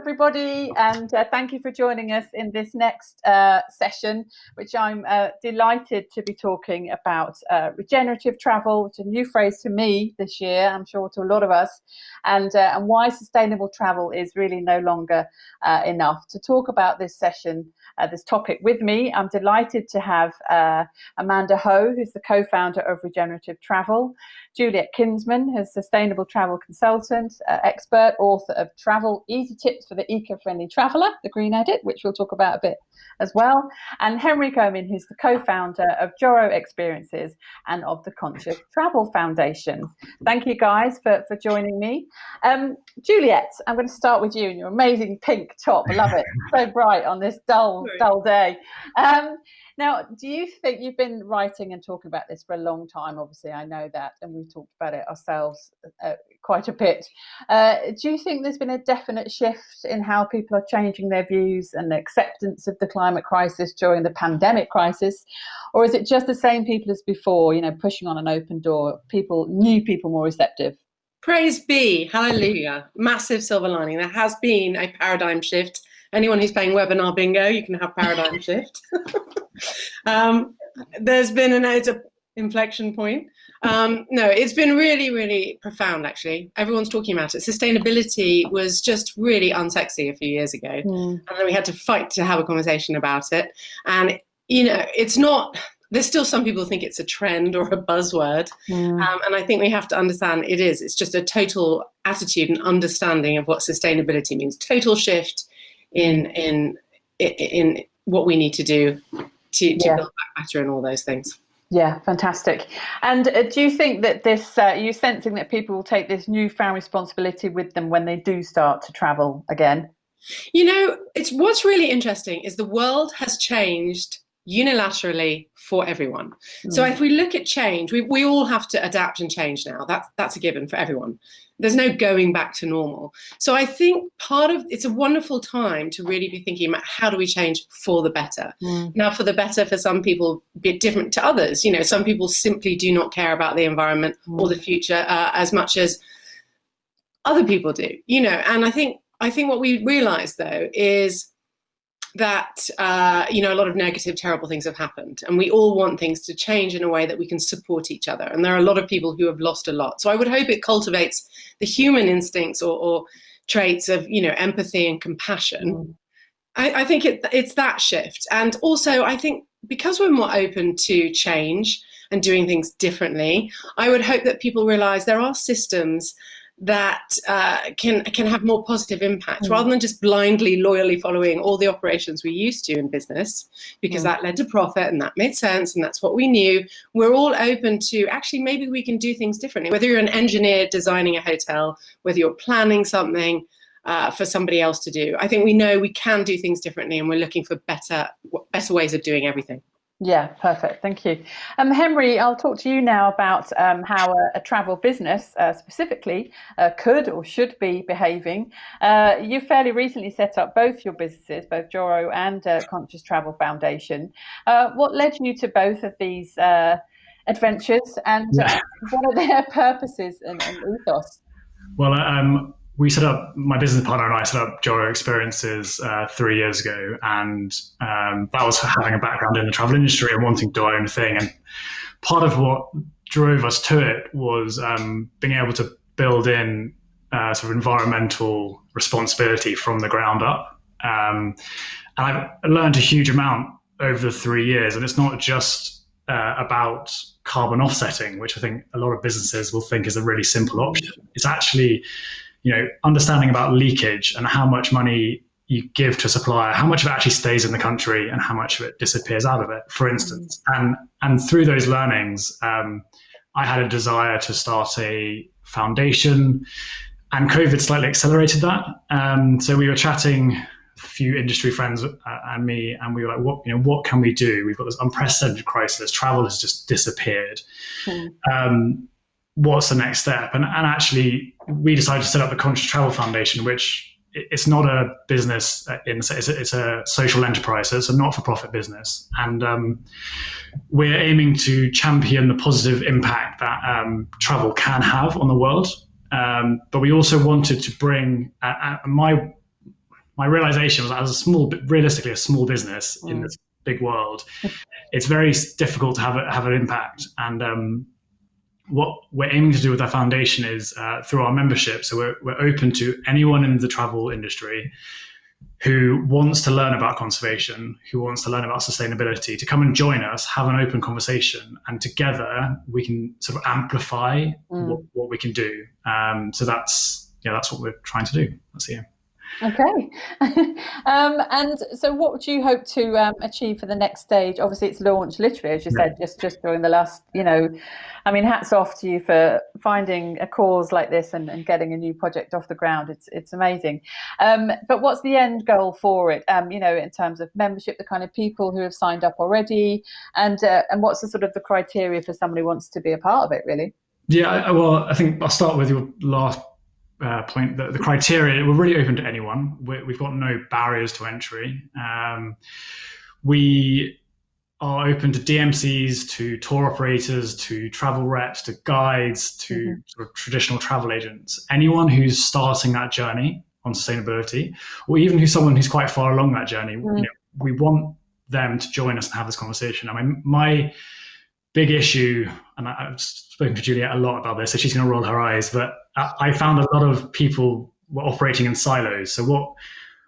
everybody, and thank you for joining us in this next session, which I'm delighted to be talking about regenerative travel, which is a new phrase to me this year, I'm sure to a lot of us, and why sustainable travel is really no longer enough. To talk about this session, this topic with me, I'm delighted to have Amanda Ho, who's the co-founder of Regenerative Travel, Juliet Kinsman, who's sustainable travel consultant, expert, author of Travel Easy Tips for the Eco-Friendly Traveller, the Green Edit, which we'll talk about a bit as well, and Henry Comyn, who's the co-founder of Joro Experiences and of the Conscious Travel Foundation. Thank you guys for joining me. Juliet, I'm going to start with you and your amazing pink top. I love it. So bright on this dull day. Now, do you think you've been writing and talking about this for a long time? Obviously, I know that, and we've talked about it ourselves quite a bit. Do you think there's been a definite shift in how people are changing their views and the acceptance of the climate crisis during the pandemic crisis? Or is it just the same people as before, pushing on an open door, new people more receptive? Praise be, hallelujah, massive silver lining. There has been a paradigm shift. Anyone who's playing webinar bingo, you can have paradigm shift. There's been it's an inflection point. No, it's been really, really profound, actually. Everyone's talking about it. Sustainability was just really unsexy a few years ago. And then we had to fight to have a conversation about it. And, it's not... There's still some people who think it's a trend or a buzzword. And I think we have to understand it's just a total attitude and understanding of what sustainability means. Total shift in what we need to do to build back better and all those things. Yeah, fantastic. And do you think that this, you're sensing that people will take this newfound responsibility with them when they do start to travel again? What's really interesting is the world has changed unilaterally for everyone. So if we look at change, we all have to adapt and change now. That's a given for everyone. There's no going back to normal. So I think it's a wonderful time to really be thinking about how do we change for the better. Now, for the better for some people, be different to others. Some people simply do not care about the environment or the future as much as other people do. And I think what we realize though is that, a lot of negative, terrible things have happened, and we all want things to change in a way that we can support each other. And there are a lot of people who have lost a lot. So I would hope it cultivates the human instincts or traits of, empathy and compassion. I think it's that shift. And also, I think because we're more open to change and doing things differently, I would hope that people realize there are systems that can have more positive impact rather than just blindly, loyally following all the operations we used to in business, because that led to profit and that made sense and that's what we knew. We're all open to actually maybe we can do things differently. Whether you're an engineer designing a hotel, whether you're planning something for somebody else to do, I think we know we can do things differently, and we're looking for better ways of doing everything. Yeah, perfect. Thank you. Henry, I'll talk to you now about how a travel business specifically could or should be behaving. You fairly recently set up both your businesses, both Joro and Conscious Travel Foundation. What led you to both of these adventures, and what are their purposes and ethos? Well, my business partner and I set up Joro Experiences 3 years ago, and that was having a background in the travel industry and wanting to do our own thing. And part of what drove us to it was being able to build in sort of environmental responsibility from the ground up. And I've learned a huge amount over the 3 years, and it's not just about carbon offsetting, which I think a lot of businesses will think is a really simple option. It's actually understanding about leakage and how much money you give to a supplier, how much of it actually stays in the country and how much of it disappears out of it, for instance. And through those learnings, I had a desire to start a foundation, and COVID slightly accelerated that. So we were chatting, a few industry friends and me, and we were like, what can we do? We've got this unprecedented crisis. Travel has just disappeared. What's the next step? And actually, we decided to set up the Conscious Travel Foundation, which it's not a business, it's a social enterprise, so it's a not-for-profit business. And we're aiming to champion the positive impact that travel can have on the world. But we also wanted to bring, my realization was, as realistically a small business in this big world, it's very difficult to have an impact. And what we're aiming to do with our foundation is through our membership. So we're open to anyone in the travel industry who wants to learn about conservation, who wants to learn about sustainability, to come and join us, have an open conversation, and together we can sort of amplify what we can do. So that's what we're trying to do. That's the aim. Okay. And so what would you hope to achieve for the next stage? Obviously it's launched literally, as you said, just during the last, I mean, hats off to you for finding a cause like this and getting a new project off the ground. It's amazing. But what's the end goal for it? In terms of membership, the kind of people who have signed up already, and what's the sort of the criteria for somebody who wants to be a part of it, really? Yeah, well, I think I'll start with your last point. The criteria, we're really open to anyone. We've got no barriers to entry. We are open to DMCs, to tour operators, to travel reps, to guides, to sort of traditional travel agents. Anyone who's starting that journey on sustainability, or even someone who's quite far along that journey, we want them to join us and have this conversation. I mean, my big issue, and I've spoken to Juliet a lot about this, so she's going to roll her eyes, but I found a lot of people were operating in silos. So what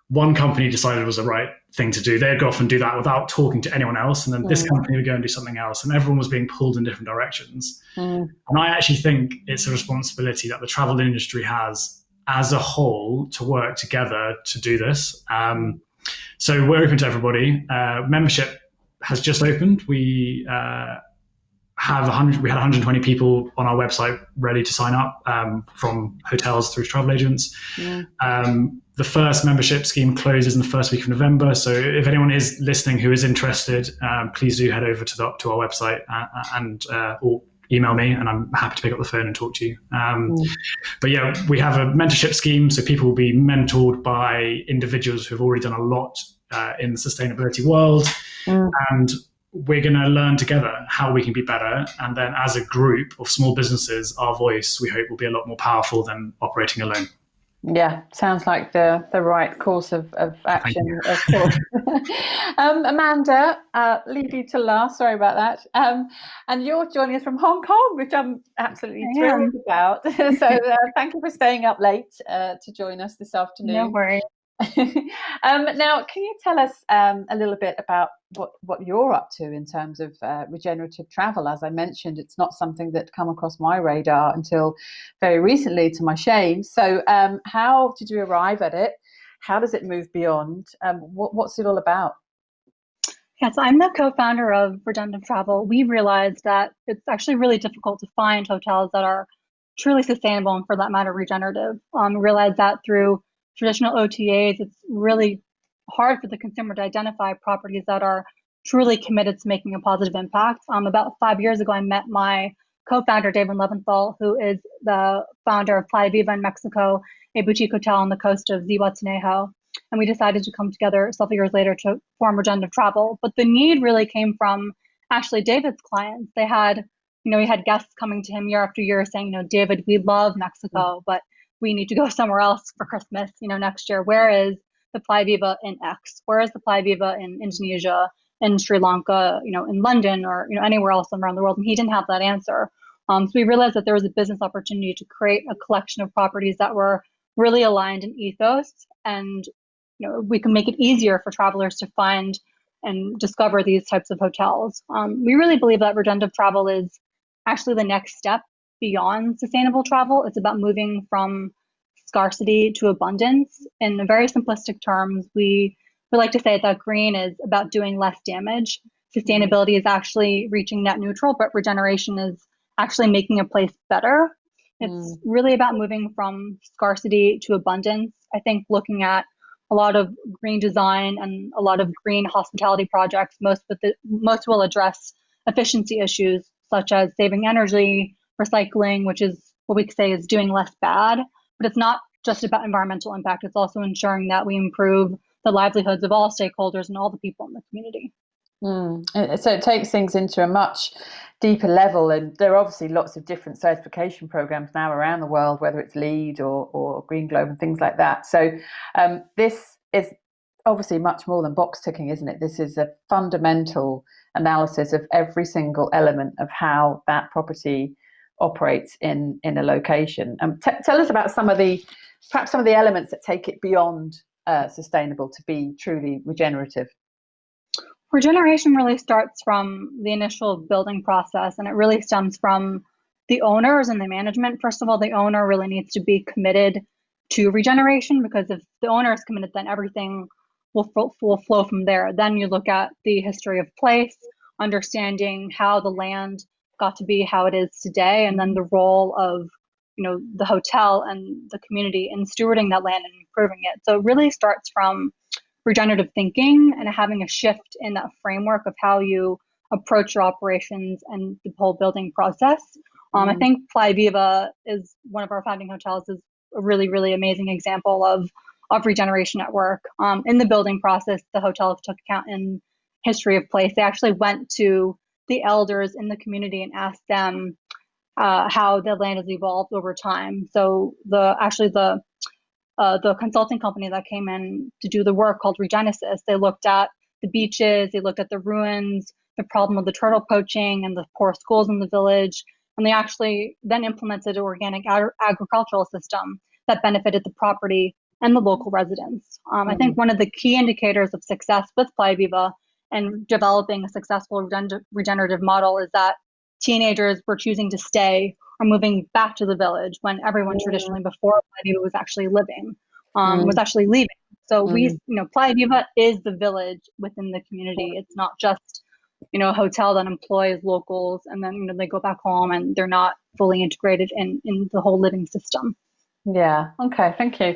one company decided was the right thing to do, they'd go off and do that without talking to anyone else. And then this company would go and do something else, and everyone was being pulled in different directions. And I actually think it's a responsibility that the travel industry has as a whole to work together to do this. So we're open to everybody. Membership has just opened. We had 120 people on our website ready to sign up, from hotels through to travel agents. The first membership scheme closes in the first week of November. So if anyone is listening who is interested, please do head over to our website or email me, and I'm happy to pick up the phone and talk to you. But yeah, we have a mentorship scheme. So people will be mentored by individuals who have already done a lot in the sustainability world. And we're going to learn together how we can be better. And then as a group of small businesses, our voice, we hope, will be a lot more powerful than operating alone. Yeah, sounds like the right course of action, of course. Amanda, leave you to last. Sorry about that. And you're joining us from Hong Kong, which I'm absolutely thrilled about. So thank you for staying up late to join us this afternoon. No worries. Now, can you tell us a little bit about what you're up to in terms of regenerative travel? As I mentioned, it's not something that come across my radar until very recently, to my shame. So how did you arrive at it? How does it move beyond? What's it all about? Yeah, so I'm the co-founder of Regenerative Travel. We realized that it's actually really difficult to find hotels that are truly sustainable and, for that matter, regenerative. We realized that through traditional OTAs, it's really hard for the consumer to identify properties that are truly committed to making a positive impact. About 5 years ago, I met my co-founder, David Leventhal, who is the founder of Playa Viva in Mexico, a boutique hotel on the coast of Zihuatanejo. And we decided to come together several years later to form Regenerative Travel. But the need really came from actually David's clients. They had, he had guests coming to him year after year saying, David, we love Mexico, but we need to go somewhere else for Christmas, next year. Where is the Playa Viva in X? Where is the Playa Viva in Indonesia, in Sri Lanka, in London, or anywhere else around the world? And he didn't have that answer. So we realized that there was a business opportunity to create a collection of properties that were really aligned in ethos, and we can make it easier for travelers to find and discover these types of hotels. We really believe that regenerative travel is actually the next step beyond sustainable travel. It's about moving from scarcity to abundance. In very simplistic terms, we like to say that green is about doing less damage. Sustainability is actually reaching net neutral, but regeneration is actually making a place better. It's really about moving from scarcity to abundance. I think looking at a lot of green design and a lot of green hospitality projects, most will address efficiency issues such as saving energy, recycling, which is what we could say is doing less bad. But it's not just about environmental impact. It's also ensuring that we improve the livelihoods of all stakeholders and all the people in the community. So it takes things into a much deeper level, and there are obviously lots of different certification programs now around the world, whether it's LEED or Green Globe and things like that. So this is obviously much more than box ticking, isn't it? This is a fundamental analysis of every single element of how that property operates in a location. Tell us about perhaps some of the elements that take it beyond sustainable to be truly regenerative. Regeneration really starts from the initial building process, and it really stems from the owners and the management. First of all, the owner really needs to be committed to regeneration, because if the owner is committed, then everything will flow from there. Then you look at the history of place, understanding how the land got to be how it is today, and then the role of the hotel and the community in stewarding that land and improving it. So it really starts from regenerative thinking and having a shift in that framework of how you approach your operations and the whole building process. I think Playa Viva is one of our founding hotels, is a really, really amazing example of regeneration at work. In the building process, the hotel took account in history of place. They actually went to the elders in the community and asked them how the land has evolved over time. So the consulting company that came in to do the work, called Regenesis, they looked at the beaches, they looked at the ruins, the problem of the turtle poaching and the poor schools in the village, and they actually then implemented an organic agricultural system that benefited the property and the local residents. I think one of the key indicators of success with Playa Viva and developing a successful regenerative model is that teenagers were choosing to stay or moving back to the village when everyone traditionally before Playa Viva was actually leaving. So Playa Viva is the village within the community. It's not just a hotel that employs locals and then they go back home and they're not fully integrated in the whole living system. Yeah. Okay. Thank you.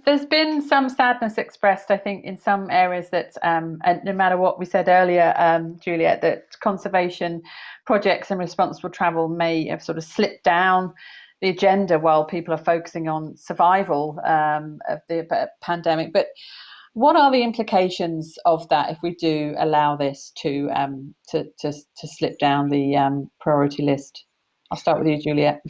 There's been some sadness expressed, I think, in some areas that, and no matter what we said earlier, Juliet, that conservation projects and responsible travel may have sort of slipped down the agenda while people are focusing on survival of the pandemic. But what are the implications of that if we do allow this to slip down the priority list? I'll start with you, Juliet.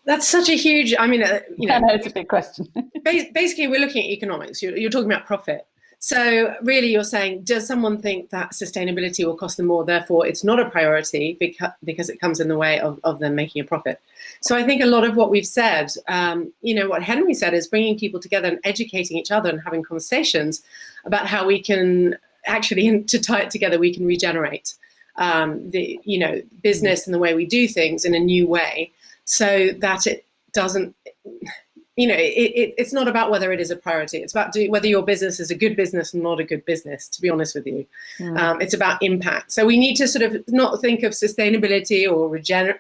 That's such a huge, I know it's a big question. Basically, we're looking at economics. You're talking about profit. So really you're saying, does someone think that sustainability will cost them more, therefore it's not a priority because it comes in the way of them making a profit? So I think a lot of what we've said, what Henry said, is bringing people together and educating each other and having conversations about how we can actually, to tie it together, we can regenerate the business and the way we do things in a new way, so that it doesn't, it's not about whether it is a priority. It's about whether your business is a good business or not a good business, to be honest with you. It's about impact. So we need to sort of not think of sustainability or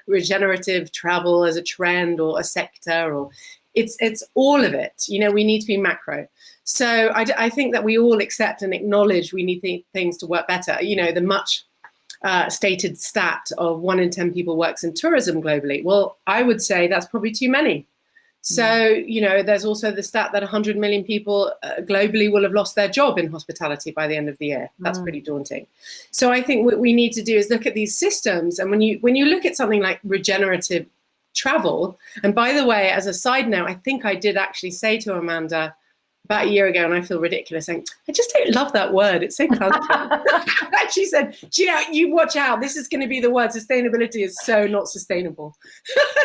regenerative travel as a trend or a sector, or it's all of it. We need to be macro. So I think that we all accept and acknowledge we need things to work better. The much stated stat of 1 in 10 people works in tourism globally. Well, I would say that's probably too many. So, there's also the stat that 100 million people globally will have lost their job in hospitality by the end of the year. That's pretty daunting. So I think what we need to do is look at these systems. And when you look at something like regenerative travel, and by the way, as a side note, I think I did actually say to Amanda about a year ago, and I feel ridiculous saying, I just don't love that word. It's so clunky. She said, you watch out. This is going to be the word. Sustainability is so not sustainable.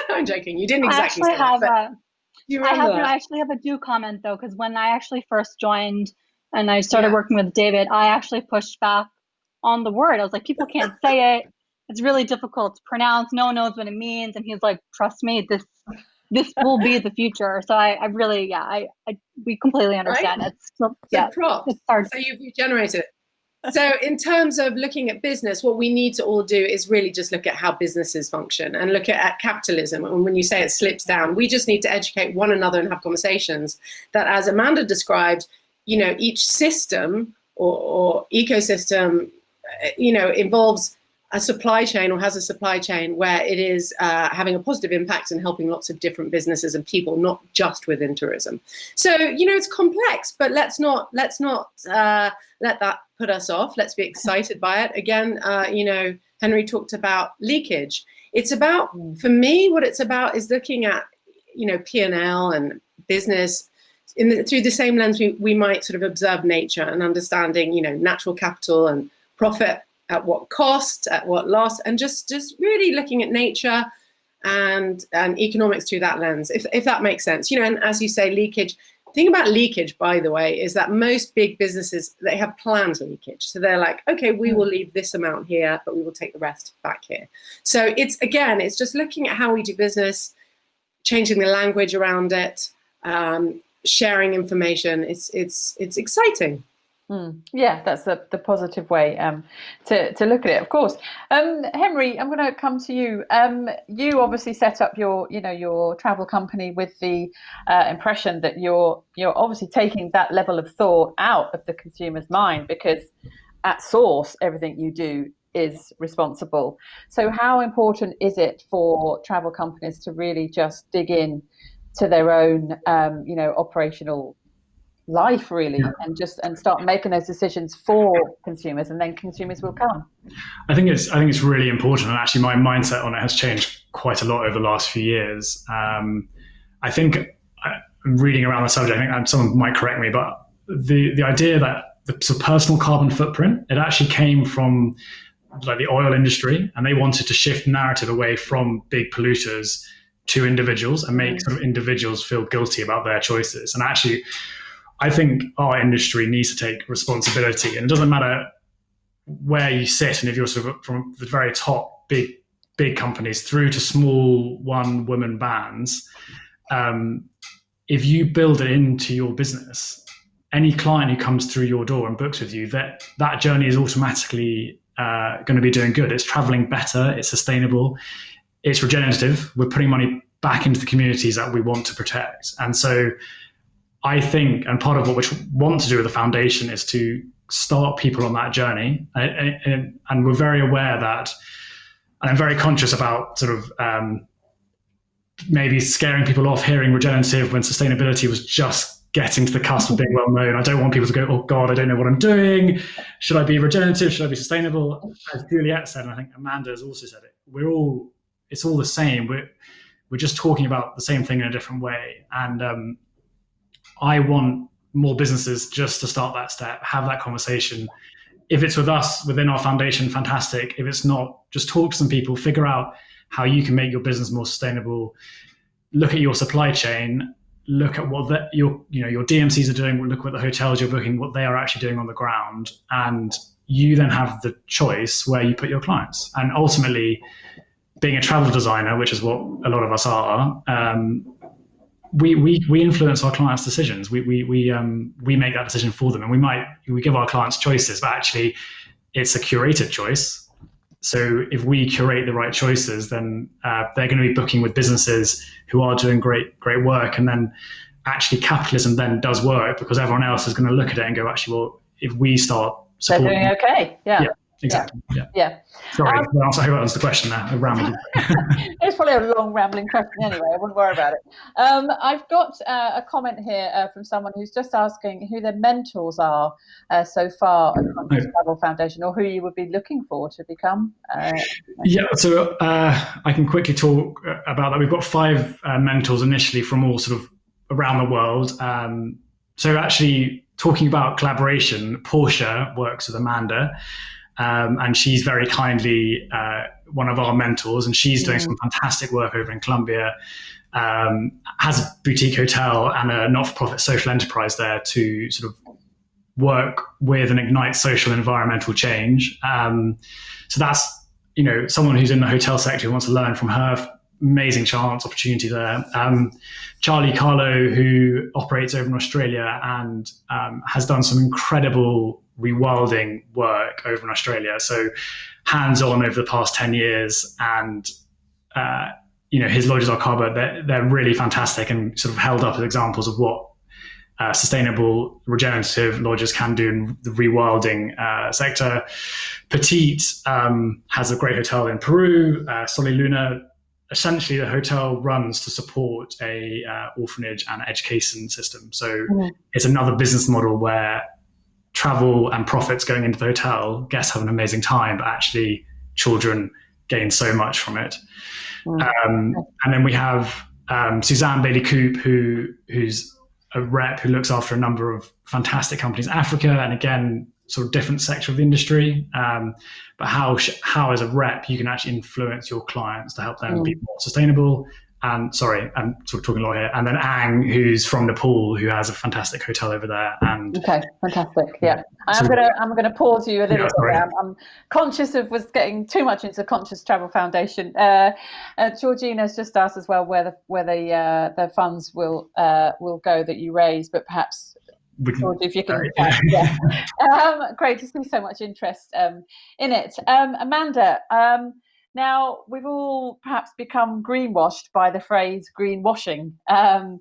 I'm joking. You didn't exactly say that. But do you remember that? I actually have a due comment, though, because when I actually first joined and I started working with David, I actually pushed back on the word. I was like, people can't say it. It's really difficult to pronounce. No one knows what it means. And he's like, trust me, this will be the future. So I really, we completely understand. Right? It's props. It's hard. So you've regenerated. So in terms of looking at business, what we need to all do is really just look at how businesses function and look at capitalism. And when you say it slips down, we just need to educate one another and have conversations that, as Amanda described, each system or ecosystem, involves a supply chain or has a supply chain where it is having a positive impact and helping lots of different businesses and people, not just within tourism. So, it's complex, but let's not let that put us off. Let's be excited by it. Again, Henry talked about leakage. It's about, for me, what it's about is looking at, P&L and business through the same lens, we might sort of observe nature and understanding, natural capital and profit at what cost, at what loss, and just really looking at nature and economics through that lens, if that makes sense. And as you say, leakage. The thing about leakage, by the way, is that most big businesses, they have planned leakage. So they're like, okay, we will leave this amount here, but we will take the rest back here. So it's just looking at how we do business, changing the language around it, sharing information. It's exciting. Yeah, that's the positive way to look at it. Of course, Henry, I'm going to come to you. You obviously set up your travel company with the impression that you're obviously taking that level of thought out of the consumer's mind, because at source everything you do is responsible. So how important is it for travel companies to really just dig in to their own operational life, really, and start making those decisions for consumers, and then consumers will come? I think it's really important, and actually my mindset on it has changed quite a lot over the last few years. I think I'm reading around the subject. I think someone might correct me, but the idea that the sort of personal carbon footprint, it actually came from like the oil industry, and they wanted to shift narrative away from big polluters to individuals and make sort of individuals feel guilty about their choices. And actually, I think our industry needs to take responsibility, and it doesn't matter where you sit, and if you're sort of from the very top big companies through to small one-woman bands, if you build it into your business, any client who comes through your door and books with you, that journey is automatically going to be doing good. It's traveling better, it's sustainable, it's regenerative. We're putting money back into the communities that we want to protect. And so I think, and part of what we want to do with the foundation is to start people on that journey. And we're very aware that, and I'm very conscious about sort of maybe scaring people off hearing regenerative when sustainability was just getting to the cusp of being well known. I don't want people to go, oh God, I don't know what I'm doing. Should I be regenerative? Should I be sustainable? As Juliet said, and I think Amanda has also said it, it's all the same. We're just talking about the same thing in a different way. And I want more businesses just to start that step, have that conversation. If it's with us within our foundation, fantastic. If it's not, just talk to some people, figure out how you can make your business more sustainable. Look at your supply chain, look at what your DMCs are doing, look at what the hotels you're booking, what they are actually doing on the ground. And you then have the choice where you put your clients. And ultimately, being a travel designer, which is what a lot of us are, we influence our clients' decisions. We make that decision for them, and we give our clients choices, but actually it's a curated choice. So if we curate the right choices, then they're going to be booking with businesses who are doing great work, and then actually capitalism then does work because everyone else is going to look at it and go, actually, well, if we start supporting, they're doing okay. Yeah. Exactly. Yeah. Sorry, I hope that answers the question there. I rambled. It's probably a long rambling question anyway. I wouldn't worry about it. I've got a comment here from someone who's just asking who their mentors are so far at the Travel Foundation, or who you would be looking for to become. So I can quickly talk about that. We've got 5 mentors initially from all sort of around the world. So actually talking about collaboration, Portia works with Amanda. And she's very kindly one of our mentors, and she's doing some fantastic work over in Colombia, has a boutique hotel and a not-for-profit social enterprise there to sort of work with and ignite social and environmental change. So that's, someone who's in the hotel sector who wants to learn from her. Amazing chance, opportunity there. Charlie Carlo, who operates over in Australia and has done some incredible rewilding work over in Australia. So hands-on over the past 10 years. And, his lodges are carbon. They're really fantastic and sort of held up as examples of what sustainable regenerative lodges can do in the rewilding sector. Petite has a great hotel in Peru. Soli Luna, essentially the hotel runs to support a orphanage and education system. So it's another business model where travel and profits going into the hotel, guests have an amazing time, but actually children gain so much from it. And then we have Suzanne Bailey-Coop, who's a rep who looks after a number of fantastic companies in Africa, and again, sort of different sector of the industry. But how as a rep you can actually influence your clients to help them be more sustainable. And sorry, I'm sort of talking a lot here. And then Ang, who's from Nepal, who has a fantastic hotel over there. And okay, fantastic. Yeah, I'm gonna pause you a little bit there. I'm conscious of was getting too much into Conscious Travel Foundation. Georgina's just asked as well where the funds will go that you raise, but perhaps George, if you can. Great to see so much interest in it. Amanda. Now, we've all perhaps become greenwashed by the phrase greenwashing, and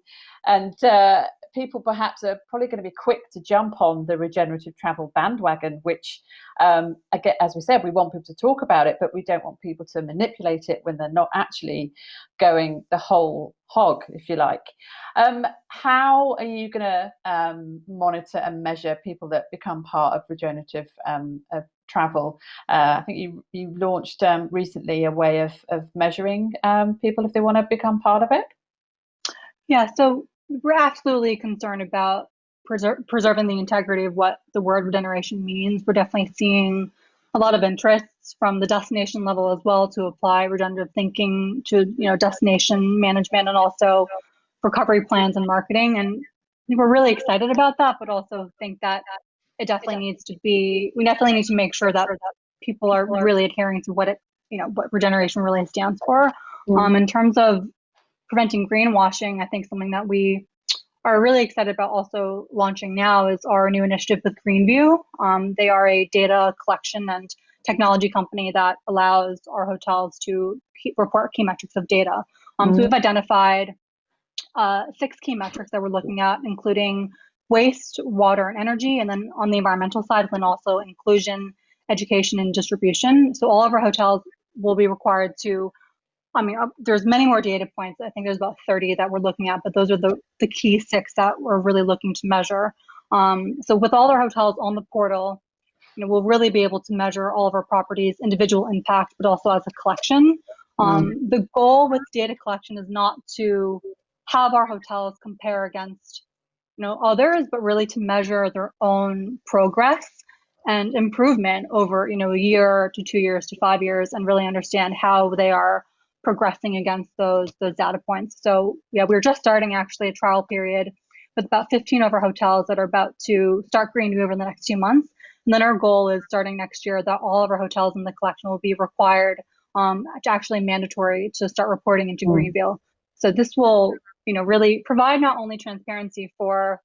people perhaps are probably going to be quick to jump on the regenerative travel bandwagon, which, again, as we said, we want people to talk about it, but we don't want people to manipulate it when they're not actually going the whole hog, if you like. How are you going to monitor and measure people that become part of regenerative travel? I think you launched recently a way of measuring people if they want to become part of it. Yeah, so we're absolutely concerned about preserving the integrity of what the word regeneration means. We're definitely seeing a lot of interests from the destination level as well to apply regenerative thinking to destination management and also recovery plans and marketing. And we're really excited about that, but also think that it definitely needs to be. We definitely need to make sure that people are really adhering to what what regeneration really stands for. In terms of preventing greenwashing, I think something that we are really excited about also launching now is our new initiative with Greenview. They are a data collection and technology company that allows our hotels to report key metrics of data. So we've identified 6 key metrics that we're looking at, including waste, water, and energy, and then on the environmental side, then also inclusion, education, and distribution. So all of our hotels will be required to, there's many more data points. I think there's about 30 that we're looking at, but those are the key 6 that we're really looking to measure. So with all our hotels on the portal, we'll really be able to measure all of our properties' individual impact, but also as a collection. The goal with data collection is not to have our hotels compare against others, but really to measure their own progress and improvement over a year to 2 years to 5 years, and really understand how they are progressing against those data points. So yeah, we're just starting actually a trial period with about 15 of our hotels that are about to start Greenview over the next 2 months. And then our goal is starting next year that all of our hotels in the collection will be required, to actually mandatory to start reporting into Greenview. So this will really provide not only transparency for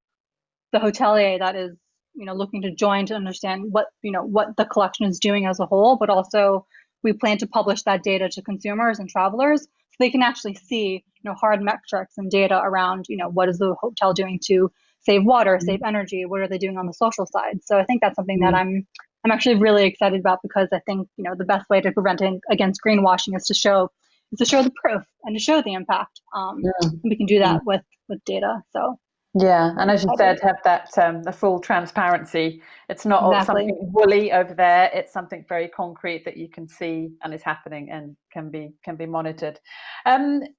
the hotelier that is looking to join to understand what the collection is doing as a whole, but also we plan to publish that data to consumers and travelers so they can actually see hard metrics and data around what is the hotel doing to save water, save energy, what are they doing on the social side. So I think that's something that I'm actually really excited about, because I think the best way to prevent against greenwashing is to show the proof and to show the impact. We can do that with data. So yeah, and as you said, have that the full transparency. It's not something woolly over there. It's something very concrete that you can see and is happening and can be monitored.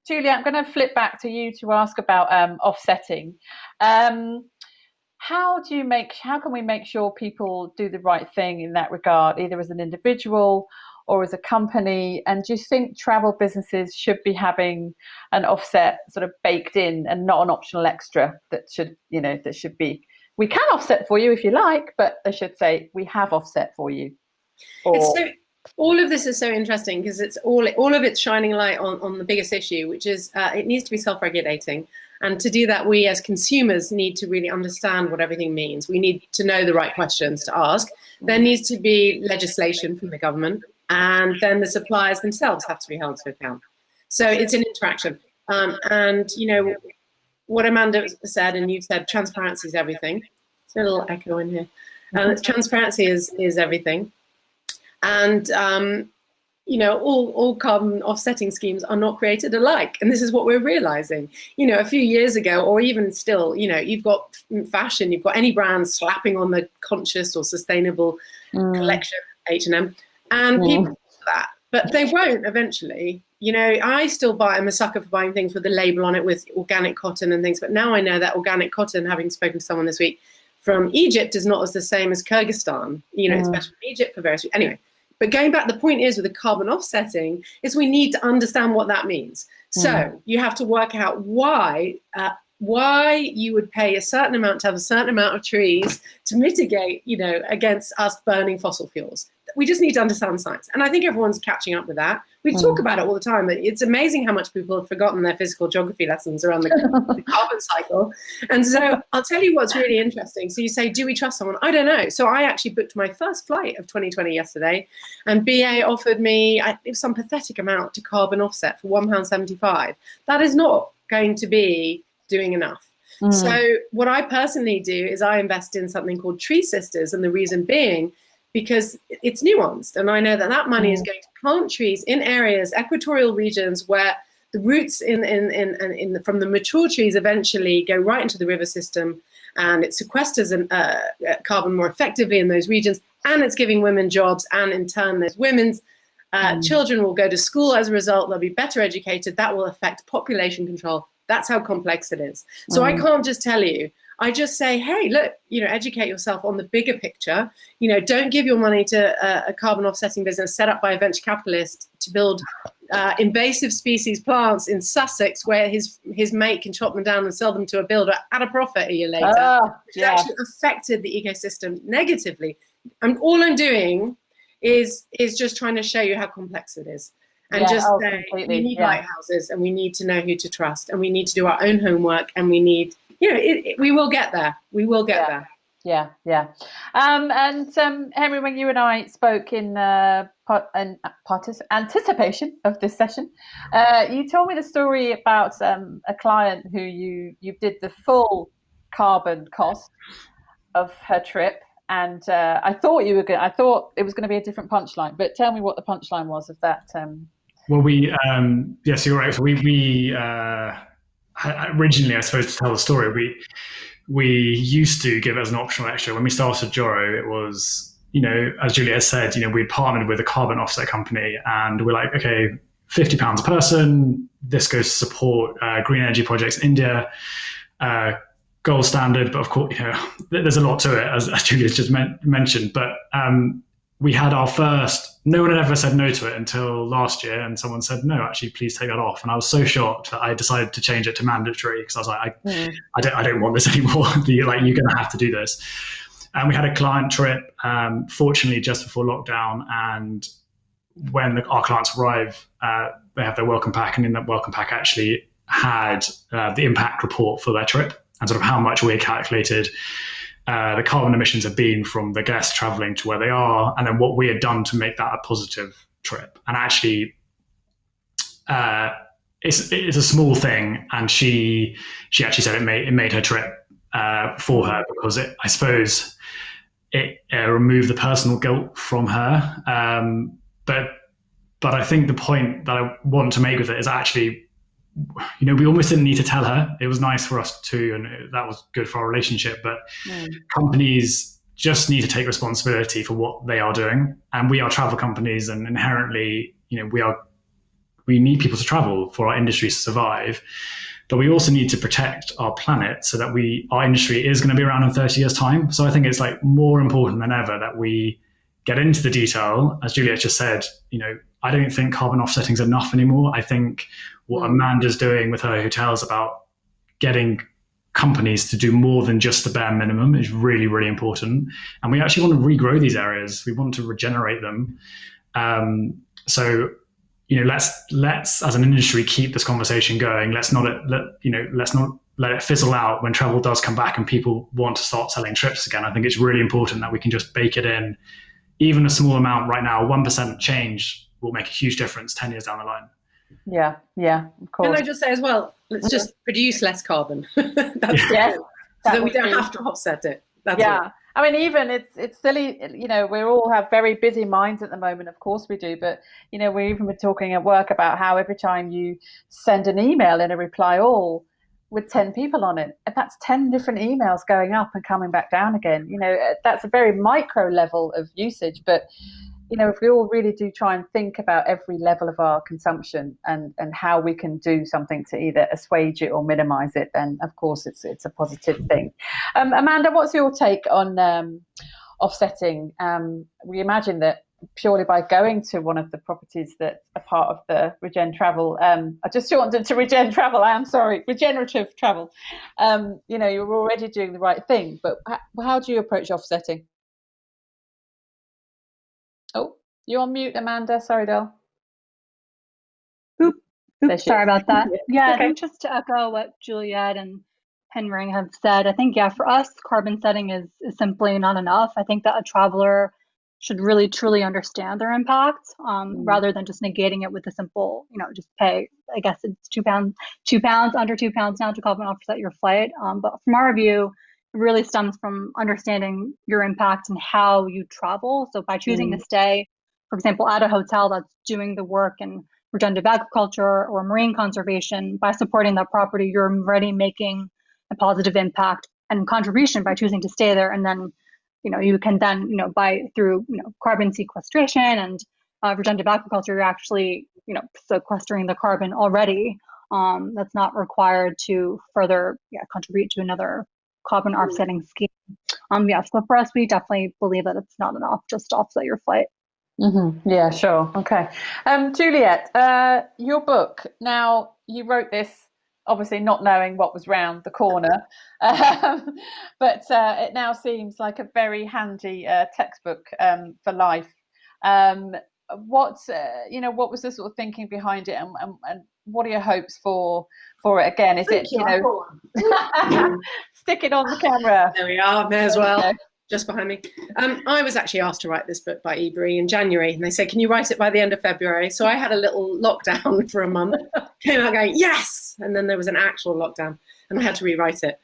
Julia, I'm going to flip back to you to ask about offsetting. How can we make sure people do the right thing in that regard, either as an individual or as a company? And do you think travel businesses should be having an offset sort of baked in and not an optional extra that should be, we can offset for you if you like, but they should say, we have offset for you? All of this is so interesting because it's all of it's shining light on the biggest issue, which is it needs to be self-regulating. And to do that, we as consumers need to really understand what everything means. We need to know the right questions to ask. There needs to be legislation from the government, and then the suppliers themselves have to be held to account. So it's an interaction. And what Amanda said, and you've said, transparency is everything. There's a little echo in here. Transparency is everything. And all carbon offsetting schemes are not created alike. And this is what we're realizing. A few years ago, or even still, you've got fashion, you've got any brand slapping on the conscious or sustainable collection, H&M, and people do that. but they won't eventually. You know, I'm a sucker for buying things with a label on it with organic cotton and things. But now I know that organic cotton, having spoken to someone this week from Egypt, is not as the same as Kyrgyzstan. You know, it's better from Egypt for various reasons. Anyway, but going back, the point is with the carbon offsetting is we need to understand what that means. So you have to work out why you would pay a certain amount to have a certain amount of trees to mitigate, you know, against us burning fossil fuels. We just need to understand science. And I think everyone's catching up with that. We talk about it all the time, but it's amazing how much people have forgotten their physical geography lessons around the carbon cycle. And so I'll tell you what's really interesting. So you say, do we trust someone? I don't know. So I actually booked my first flight of 2020 yesterday, and BA offered me some pathetic amount to carbon offset for £1.75. That is not going to be doing enough. So what I personally do is I invest in something called Tree Sisters, and the reason being because it's nuanced, and I know that that money is going to plant trees in areas, equatorial regions, where the roots from the mature trees eventually go right into the river system, and it sequesters carbon more effectively in those regions, and it's giving women jobs, and in turn those women's children will go to school as a result. They'll be better educated. That will affect population control. That's how complex it is. So I can't just tell you. I just say, hey, look, you know, educate yourself on the bigger picture. You know, don't give your money to a carbon offsetting business set up by a venture capitalist to build invasive species plants in Sussex, where his mate can chop them down and sell them to a builder at a profit a year later, which actually affected the ecosystem negatively. And all I'm doing is just trying to show you how complex it is. And say, we need lighthouses, and we need to know who to trust, and we need to do our own homework, and we need, you know, we will get there. We will get there. Yeah. Henry, when you and I spoke in anticipation of this session, you told me the story about a client who you did the full carbon cost of her trip, and I thought it was going to be a different punchline. But tell me what the punchline was of that. Well, yes, you're right. So we originally, I suppose, to tell the story, we used to give it as an optional extra. When we started Joro, it was, you know, as Juliet said, you know, we'd partnered with a carbon offset company, and we're like, okay, £50 a person. This goes to support green energy projects in India, gold standard. But of course, you know, there's a lot to it, as Juliet just mentioned. But we had our first, no one had ever said no to it until last year, and someone said, no, actually, please take that off. And I was so shocked that I decided to change it to mandatory, because I was like, I don't want this anymore. You're going to have to do this. And we had a client trip, fortunately, just before lockdown. And when our clients arrive, they have their welcome pack. And in that welcome pack actually had the impact report for their trip, and sort of how much we had calculated the carbon emissions have been from the guests traveling to where they are, and then what we had done to make that a positive trip. And actually, it's a small thing, and she actually said it made her trip for her, because I suppose it removed the personal guilt from her. But I think the point that I want to make with it is actually, you know, we almost didn't need to tell her. It was nice for us too, and that was good for our relationship. But companies just need to take responsibility for what they are doing, and we are travel companies, and inherently, you know, we need people to travel for our industry to survive. But we also need to protect our planet so that our industry is going to be around in 30 years' time. So I think it's like more important than ever that we get into the detail. As Juliet just said, you know, I don't think carbon offsetting is enough anymore. I think what Amanda's doing with her hotels about getting companies to do more than just the bare minimum is really, really important. And we actually want to regrow these areas. We want to regenerate them. So, you know, let's as an industry keep this conversation going. Let's not let it fizzle out when travel does come back and people want to start selling trips again. I think it's really important that we can just bake it in. Even a small amount right now, 1% change will make a huge difference 10 years down the line. Yeah, of course. Can I just say as well, let's just produce less carbon. That's so that we don't have to offset it. That's all. I mean, even it's silly, you know, we all have very busy minds at the moment. Of course we do. But, you know, we even were talking at work about how every time you send an email in a reply all with 10 people on it, and that's 10 different emails going up and coming back down again. You know, that's a very micro level of usage. But if we all really do try and think about every level of our consumption and how we can do something to either assuage it or minimize it, then of course it's a positive thing. Amanda, what's your take on offsetting? We imagine that purely by going to one of the properties that are part of the Travel, I just wanted to Regenerative Travel. You're already doing the right thing, but how do you approach offsetting? Oh, you're on mute, Amanda. Sorry, doll. Oops, sorry about that. Yeah, okay. I think just to echo what Juliet and Henry have said, I think, for us, carbon setting is simply not enough. I think that a traveler should really truly understand their impact, rather than just negating it with a simple, just pay. I guess it's £2, under £2 now to carbon offset your flight. But from our view, it really stems from understanding your impact and how you travel. So by choosing to stay, for example, at a hotel that's doing the work in regenerative agriculture or marine conservation, by supporting that property, you're already making a positive impact and contribution by choosing to stay there. And then you can then, through carbon sequestration and regenerative agriculture, you're actually, sequestering the carbon already. That's not required to further contribute to another carbon offsetting scheme. So for us, we definitely believe that it's not enough just to offset your flight. Mm-hmm. Yeah, sure. Okay. Juliet, your book, now you wrote this obviously not knowing what was round the corner, but it now seems like a very handy textbook for life. What was the sort of thinking behind it, and what are your hopes for it? Again, is it stick it on the camera? There we are. May as well. Just behind me. I was actually asked to write this book by Ebury in January, and they said, can you write it by the end of February? So I had a little lockdown for a month, came out going, yes! And then there was an actual lockdown, and I had to rewrite it.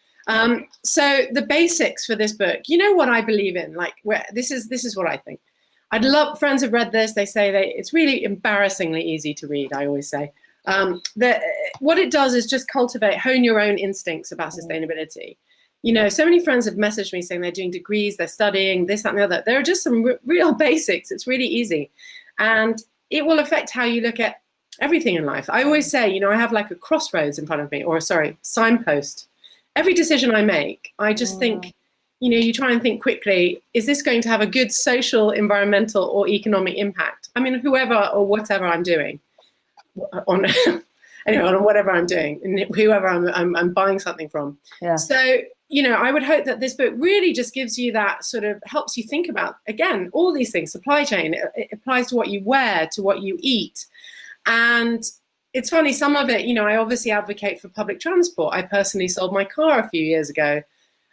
So the basics for this book, what I believe in, this is what I think. I'd love, friends have read this, they say it's really embarrassingly easy to read, I always say. What it does is just hone your own instincts about sustainability. So many friends have messaged me saying they're doing degrees, they're studying this, that, and the other. There are just some real basics. It's really easy. And it will affect how you look at everything in life. I always say, I have like a crossroads in front of me, signpost. Every decision I make, I just think, you try and think quickly, is this going to have a good social, environmental, or economic impact? I mean, whoever or whatever I'm doing on whatever I'm doing, and whoever I'm buying something from. Yeah. So, I would hope that this book really just gives you that sort of, helps you think about, again, all these things, supply chain, it applies to what you wear, to what you eat. And it's funny, some of it, I obviously advocate for public transport. I personally sold my car a few years ago,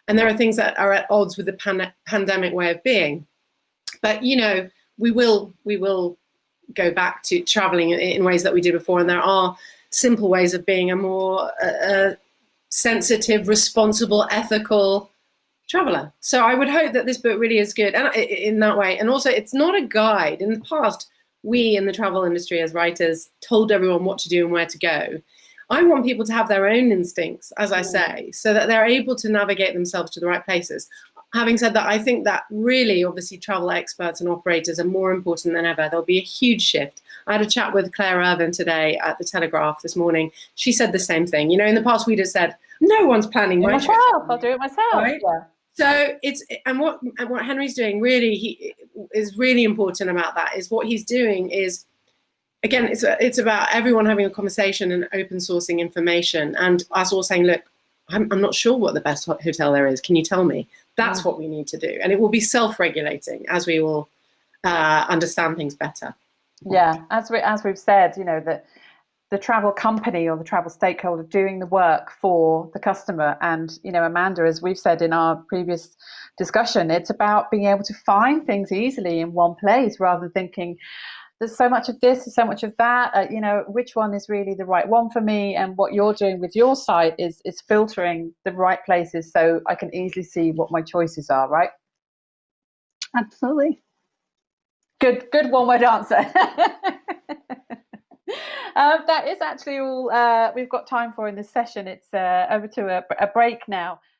and there are things that are at odds with the pandemic way of being. But, we will go back to traveling in ways that we did before, and there are simple ways of being a more sensitive, responsible, ethical traveler. So I would hope that this book really is good and in that way. And also, it's not a guide. In the past, we in the travel industry as writers told everyone what to do and where to go. I want people to have their own instincts, as I say, so that they're able to navigate themselves to the right places. Having said that, I think that really, obviously, travel experts and operators are more important than ever. There'll be a huge shift. I had a chat with Claire Irvin today at the Telegraph this morning. She said the same thing. In the past, we'd have said, no one's planning my trip. I'll do it myself. Right? Yeah. So what Henry's doing really is really important about that, is what he's doing is, again, it's about everyone having a conversation and open sourcing information, and us all saying, look, I'm not sure what the best hotel there is. Can you tell me? That's what we need to do. And it will be self-regulating as we will understand things better. Yeah, as we've said, that the travel company or the travel stakeholder doing the work for the customer. And, Amanda, as we've said in our previous discussion, it's about being able to find things easily in one place rather than thinking, there's so much of this, there's so much of that, which one is really the right one for me? And what you're doing with your site is filtering the right places so I can easily see what my choices are, right? Absolutely. Good one-word answer. That is actually all we've got time for in this session. It's over to a break now.